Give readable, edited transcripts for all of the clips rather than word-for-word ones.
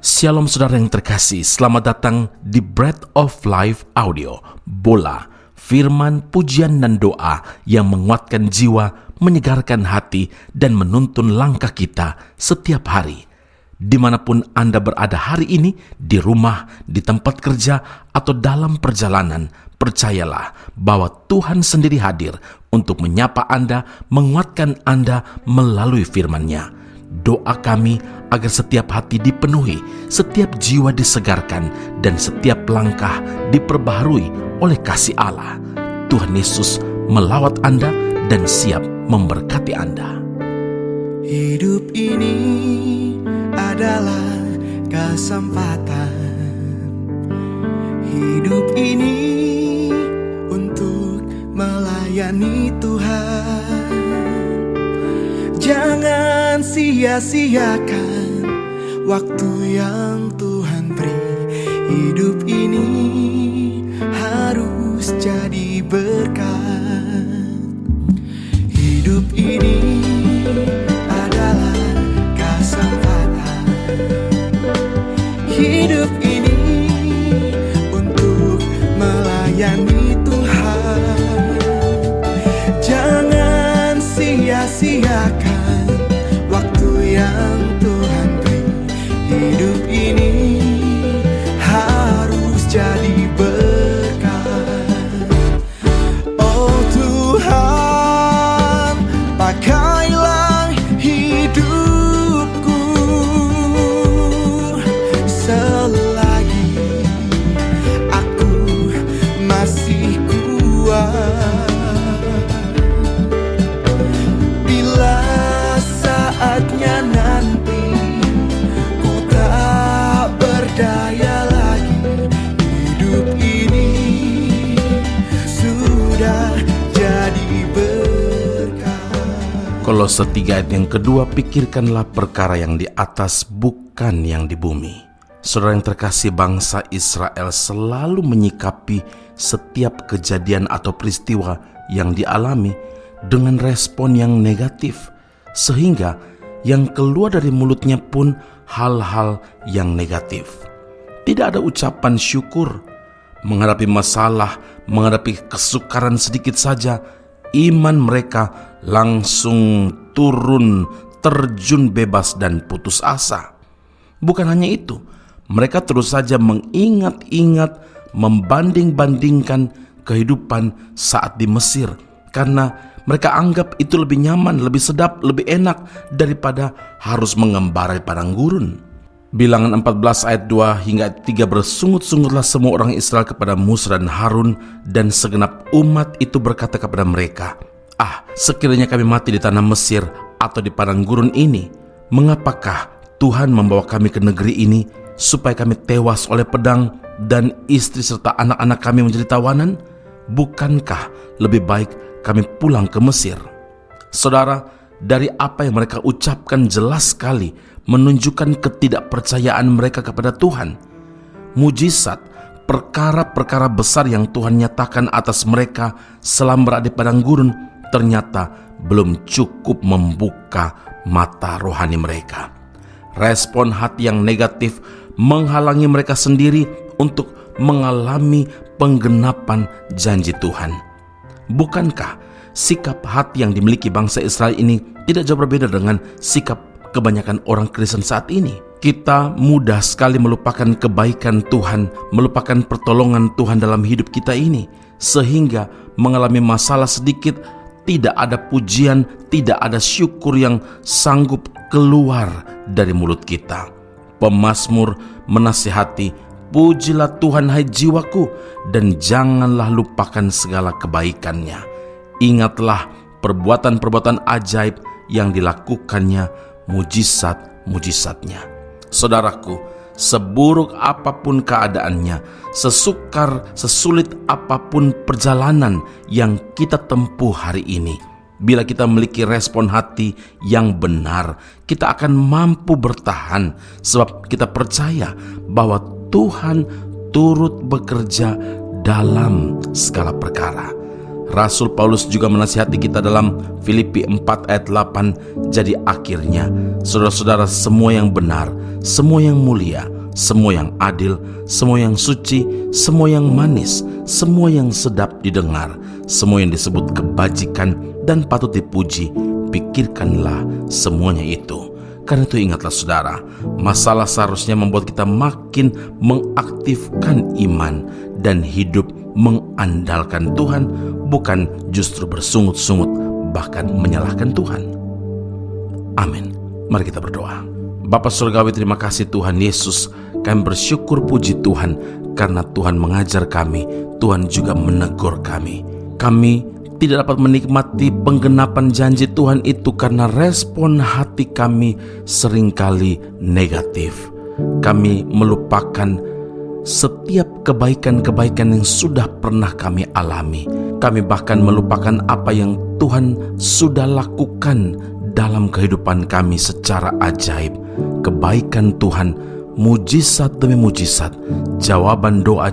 Shalom saudara yang terkasih, selamat datang di Bread of Life Audio, Bola, firman, pujian dan doa yang menguatkan jiwa, menyegarkan hati, dan menuntun langkah kita setiap hari. Dimanapun Anda berada hari ini, di rumah, di tempat kerja, atau dalam perjalanan, percayalah bahwa Tuhan sendiri hadir untuk menyapa Anda, menguatkan Anda melalui firman-Nya. Doa kami agar setiap hati dipenuhi, setiap jiwa disegarkan, dan setiap langkah diperbaharui oleh kasih Allah. Tuhan Yesus melawat Anda dan siap memberkati Anda. Hidup ini adalah kesempatan. Hidup ini untuk melayani Tuhan. Jangan sia-siakan waktu yang Tuhan beri. Hidup ini harus jadi berkat. Hidup ini adalah kesempatan. Hidup ini untuk melayani Tuhan. Jangan sia-siakan waktu yang Tuhan beri. Hidup ini harus jadi berkat. Oh Tuhan, pakailah hidupku selagi aku masih kuat. Saatnya nanti ku tak berdaya lagi. Hidup ini sudah jadi berkat. Kolose 3 ayat yang kedua, pikirkanlah perkara yang di atas, bukan yang di bumi. Saudara yang terkasih, bangsa Israel selalu menyikapi setiap kejadian atau peristiwa yang dialami dengan respon yang negatif, sehingga yang keluar dari mulutnya pun hal-hal yang negatif. Tidak ada ucapan syukur. Menghadapi masalah, menghadapi kesukaran sedikit saja, iman mereka langsung turun, terjun bebas dan putus asa. Bukan hanya itu, mereka terus saja mengingat-ingat, membanding-bandingkan kehidupan saat di Mesir, karena mereka anggap itu lebih nyaman, lebih sedap, lebih enak daripada harus mengembara di padang gurun. Bilangan 14 ayat 2 hingga 3, bersungut-sungutlah semua orang Israel kepada Musa dan Harun, dan segenap umat itu berkata kepada mereka, sekiranya kami mati di tanah Mesir atau di padang gurun ini, mengapakah Tuhan membawa kami ke negeri ini supaya kami tewas oleh pedang dan istri serta anak-anak kami menjadi tawanan? Bukankah lebih baik kami pulang ke Mesir? Saudara, dari apa yang mereka ucapkan jelas sekali menunjukkan ketidakpercayaan mereka kepada Tuhan. Mujizat, perkara-perkara besar yang Tuhan nyatakan atas mereka selama berada di padang gurun ternyata belum cukup membuka mata rohani mereka. Respon hati yang negatif menghalangi mereka sendiri untuk mengalami penggenapan janji Tuhan. Bukankah sikap hati yang dimiliki bangsa Israel ini tidak jauh berbeda dengan sikap kebanyakan orang Kristen saat ini? Kita mudah sekali melupakan kebaikan Tuhan, melupakan pertolongan Tuhan dalam hidup kita ini, sehingga mengalami masalah sedikit, tidak ada pujian, tidak ada syukur yang sanggup keluar dari mulut kita. Pemazmur menasihati, pujilah Tuhan hai jiwaku, dan janganlah lupakan segala kebaikannya. Ingatlah perbuatan-perbuatan ajaib yang dilakukannya, mujizat-mujizatnya. Saudaraku, seburuk apapun keadaannya, sesukar, sesulit apapun perjalanan yang kita tempuh hari ini, bila kita memiliki respon hati yang benar, kita akan mampu bertahan, sebab kita percaya bahwa Tuhan turut bekerja dalam segala perkara. Rasul Paulus juga menasihati kita dalam Filipi 4 ayat 8. Jadi akhirnya, saudara-saudara, semua yang benar, semua yang mulia, semua yang adil, semua yang suci, semua yang manis, semua yang sedap didengar, semua yang disebut kebajikan dan patut dipuji, pikirkanlah semuanya itu. Karena itu ingatlah saudara, masalah seharusnya membuat kita makin mengaktifkan iman dan hidup mengandalkan Tuhan, bukan justru bersungut-sungut bahkan menyalahkan Tuhan. Amin. Mari kita berdoa. Bapa Surgawi, terima kasih Tuhan Yesus. Kami bersyukur puji Tuhan karena Tuhan mengajar kami, Tuhan juga menegur kami. Kami tidak dapat menikmati penggenapan janji Tuhan itu karena respon hati kami seringkali negatif. Kami melupakan setiap kebaikan-kebaikan yang sudah pernah kami alami. Kami bahkan melupakan apa yang Tuhan sudah lakukan dalam kehidupan kami secara ajaib. Kebaikan Tuhan, mujizat demi mujizat, jawaban doa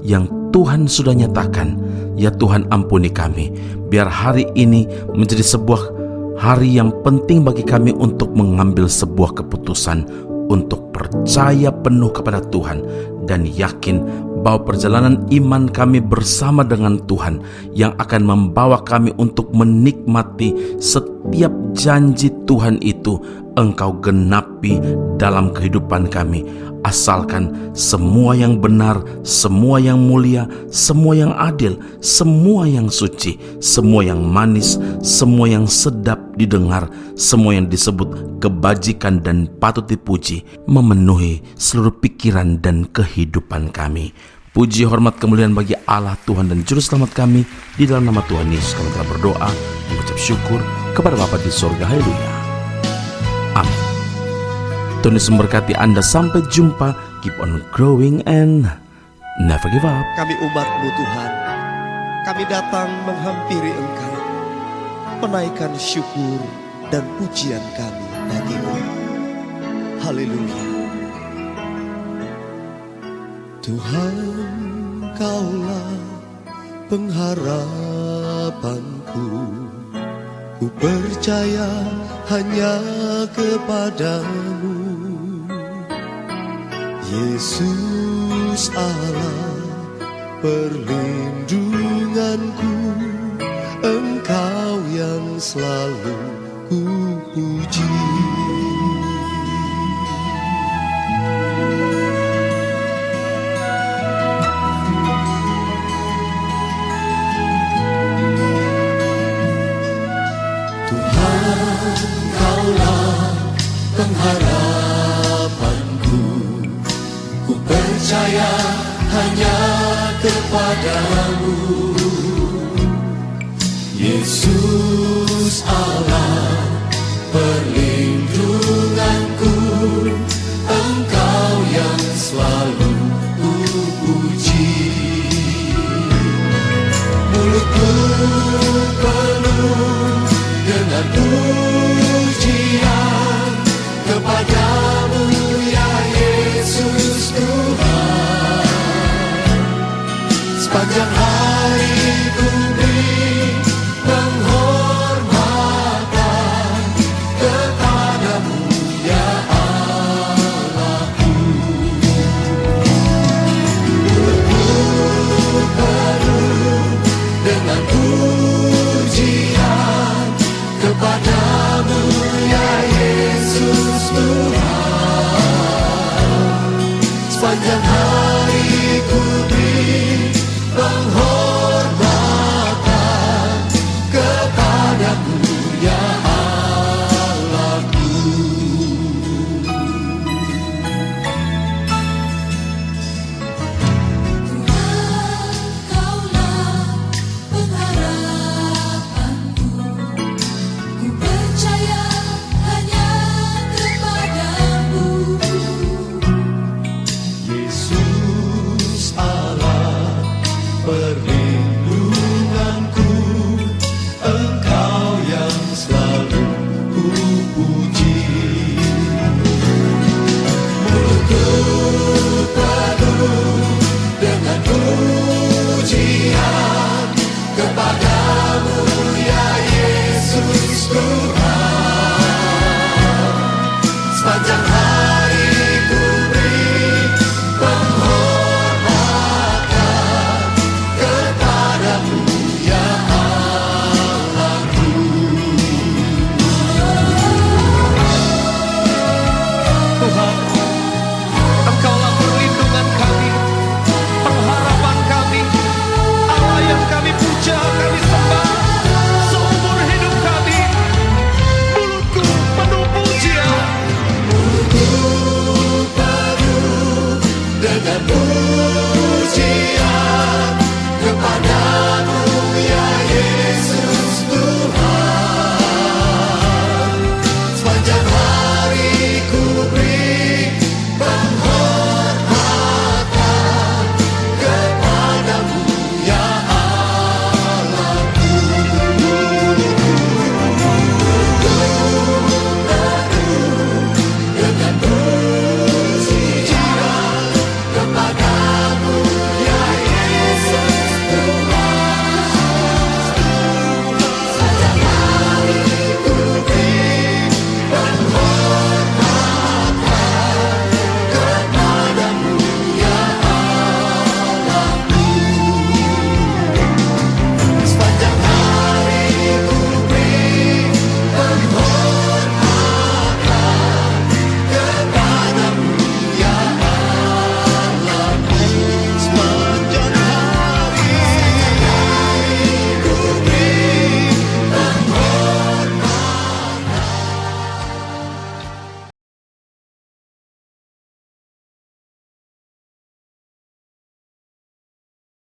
yang Tuhan sudah nyatakan. Ya Tuhan, ampuni kami. Biar hari ini menjadi sebuah hari yang penting bagi kami untuk mengambil sebuah keputusan untuk percaya penuh kepada Tuhan dan yakin bahwa perjalanan iman kami bersama dengan Tuhan yang akan membawa kami untuk menikmati setiap janji Tuhan itu Engkau genapi dalam kehidupan kami. Asalkan semua yang benar, semua yang mulia, semua yang adil, semua yang suci, semua yang manis, semua yang sedap didengar, semua yang disebut kebajikan dan patut dipuji, memenuhi seluruh pikiran dan kehidupan kami. Puji, hormat, kemuliaan bagi Allah Tuhan dan Juru Selamat kami. Di dalam nama Tuhan Yesus kami telah berdoa, mengucap syukur kepada Bapa di sorga. Haleluya. Amin. Tuhan Yesus memberkati Anda. Sampai jumpa. Keep on growing and never give up. Kami umat-Mu Tuhan, kami datang menghampiri Engkau, menaikkan syukur dan pujian kami bagi-Mu. Haleluya. Tuhan, Kaulah pengharapanku, ku percaya hanya kepadamu. Yesus Allah perlindunganku, Engkau yang selalu ku puji. Tuhan, Kaulah pengharapanku, ku percaya hanya kepadamu. Yesus Allah perlindunganku, Engkau yang selalu ku puji. Mulutku penuh dengan pujian kepadamu, ya Yesus Tuhan. Sepanjang hari ku beri penghormatan kepadamu, ya Allahku. Mulutku penuh dengan pujian kepadamu, ya Yesus Tuhan. Sepanjang hari ku beri penghormatan